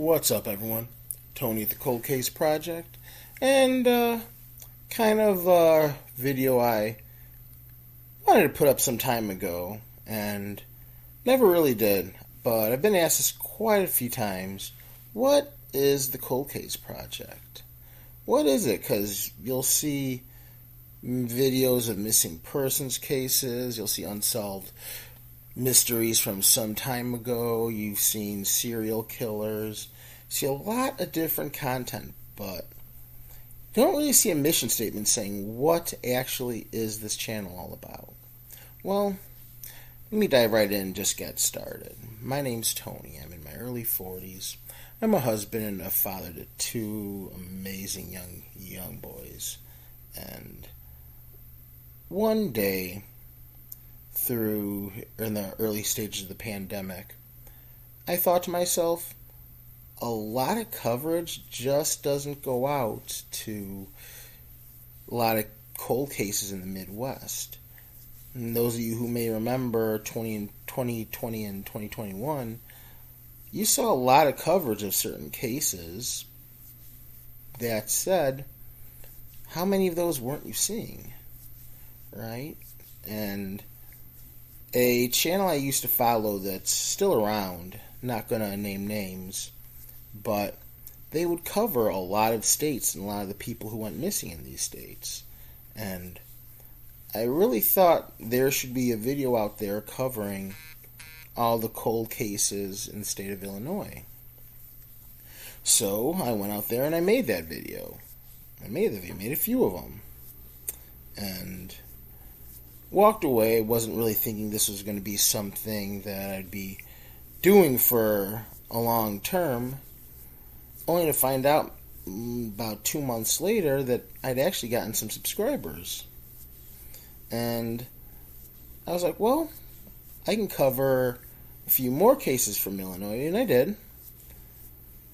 What's up, everyone? Tony at the Cold Case Project, and kind of a video I wanted to put up some time ago, and never really did, but I've been asked this quite a few times. What is the Cold Case Project? What is it? Because you'll see videos of missing persons cases, you'll see unsolved mysteries from some time ago, you've seen serial killers, see a lot of different content, but you don't really see a mission statement saying what actually is this channel all about. Well, let me dive right in and just get started. My name's Tony. I'm in my early 40s. I'm a husband and a father to two amazing young boys. And one day, in the early stages of the pandemic, I thought to myself, a lot of coverage just doesn't go out to a lot of cold cases in the Midwest. And those of you who may remember 2020 and 2021, you saw a lot of coverage of certain cases. That said, how many of those weren't you seeing? Right? And a channel I used to follow that's still around, not going to name names, but they would cover a lot of states and a lot of the people who went missing in these states. And I really thought there should be a video out there covering all the cold cases in the state of Illinois. So I went out there and I made that video. I made a few of them. And walked away. I wasn't really thinking this was going to be something that I'd be doing for a long term, only to find out about 2 months later that I'd actually gotten some subscribers. And I was like, well, I can cover a few more cases from Illinois, and I did.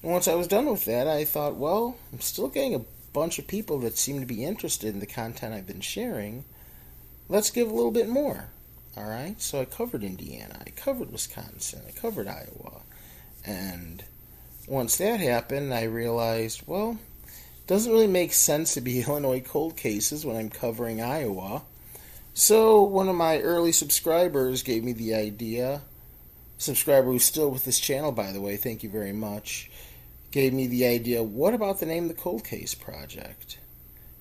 And once I was done with that, I thought, well, I'm still getting a bunch of people that seem to be interested in the content I've been sharing. Let's give a little bit more. Alright, so I covered Indiana, I covered Wisconsin, I covered Iowa. And once that happened, I realized, well, it doesn't really make sense to be Illinois cold cases when I'm covering Iowa. So one of my early subscribers gave me the idea, subscriber who's still with this channel, by the way, thank you very much, gave me the idea, what about the name of the Cold Case Project?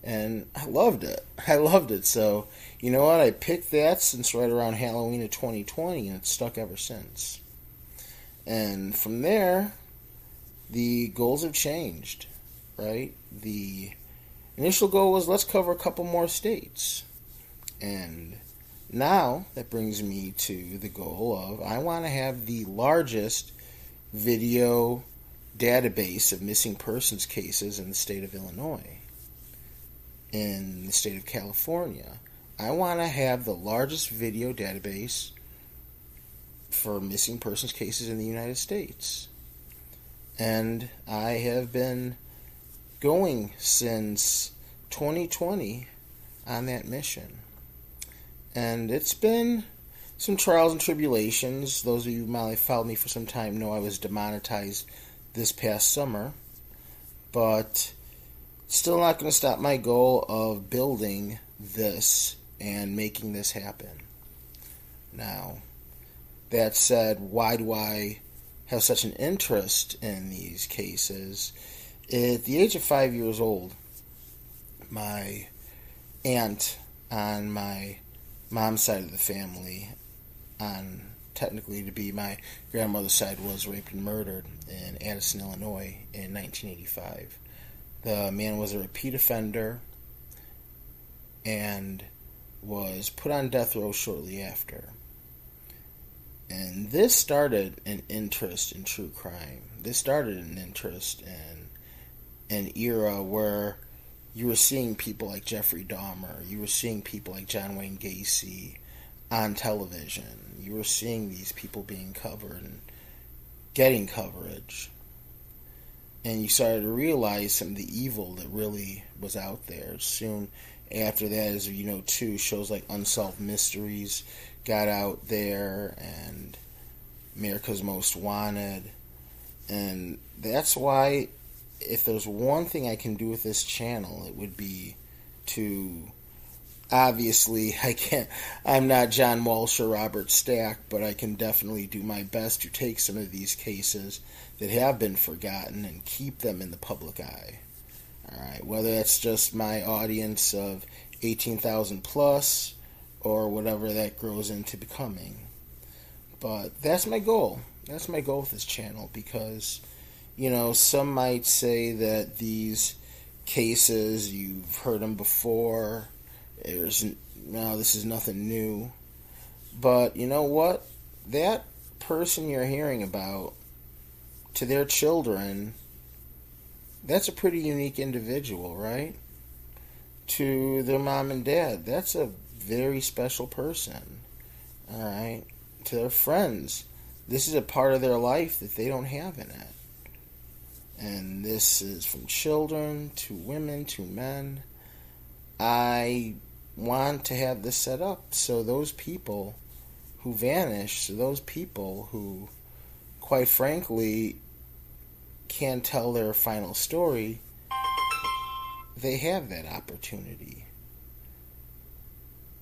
And I loved it. So, you know what? I picked that since right around Halloween of 2020, and it's stuck ever since. And from there, the goals have changed, right? The initial goal was, let's cover a couple more states. And now, that brings me to the goal of, I want to have the largest video database of missing persons cases in the state of Illinois. In the state of California, I want to have the largest video database for missing persons cases in the United States. And I have been going since 2020 on that mission. And it's been some trials and tribulations. Those of you who might have followed me for some time know I was demonetized this past summer. But still not going to stop my goal of building this and making this happen. Now, that said, why do I have such an interest in these cases? At the age of 5 years old, my aunt on my mom's side of the family, on technically to be my grandmother's side, was raped and murdered in Addison, Illinois in 1985. The man was a repeat offender and was put on death row shortly after. And this started an interest in true crime. This started an interest in an era where you were seeing people like Jeffrey Dahmer, you were seeing people like John Wayne Gacy on television. You were seeing these people being covered and getting coverage. And you started to realize some of the evil that really was out there. Soon after that, as you know, too, shows like Unsolved Mysteries got out there, and America's Most Wanted, And that's why, if there's one thing I can do with this channel, it would be to, obviously, I'm not John Walsh or Robert Stack, but I can definitely do my best to take some of these cases that have been forgotten and keep them in the public eye. Alright, whether that's just my audience of 18,000 plus, or whatever that grows into becoming. But that's my goal. That's my goal with this channel, because, some might say that these cases, you've heard them before, this is nothing new. But you know what? That person you're hearing about, to their children, that's a pretty unique individual, right? To their mom and dad, that's a very special person. Alright? To their friends, this is a part of their life that they don't have in it. And this is from children to women to men. I want to have this set up so those people who vanish, so those people who, quite frankly, can't tell their final story, they have that opportunity.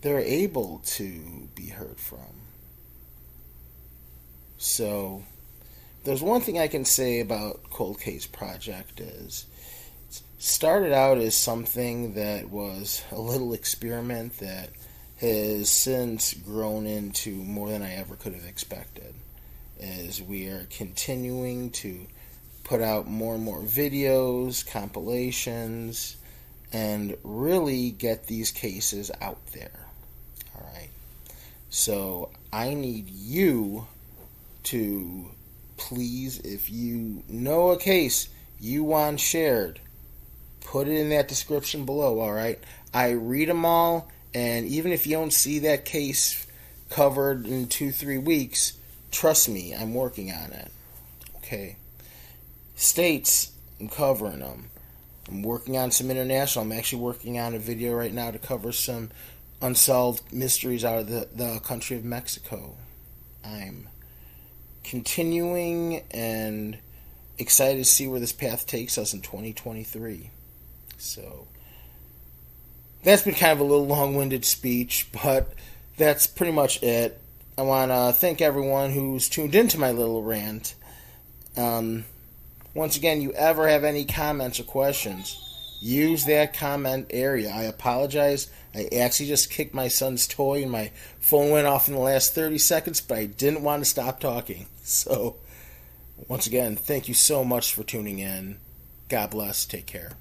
They're able to be heard from. So, there's one thing I can say about Cold Case Project is, it started out as something that was a little experiment that has since grown into more than I ever could have expected. As we are continuing to put out more and more videos, compilations, and really get these cases out there. Alright? So, I need you to please, if you know a case you want shared, put it in that description below, alright? I read them all, and even if you don't see that case covered in 2-3 weeks, trust me, I'm working on it. Okay? States, I'm covering them. I'm working on some international. I'm actually working on a video right now to cover some unsolved mysteries out of the country of Mexico. I'm continuing and excited to see where this path takes us in 2023. So, that's been kind of a little long-winded speech, but that's pretty much it. I want to thank everyone who's tuned into my little rant. Once again, you ever have any comments or questions, use that comment area. I apologize. I actually just kicked my son's toy and my phone went off in the last 30 seconds, but I didn't want to stop talking. So, once again, thank you so much for tuning in. God bless. Take care.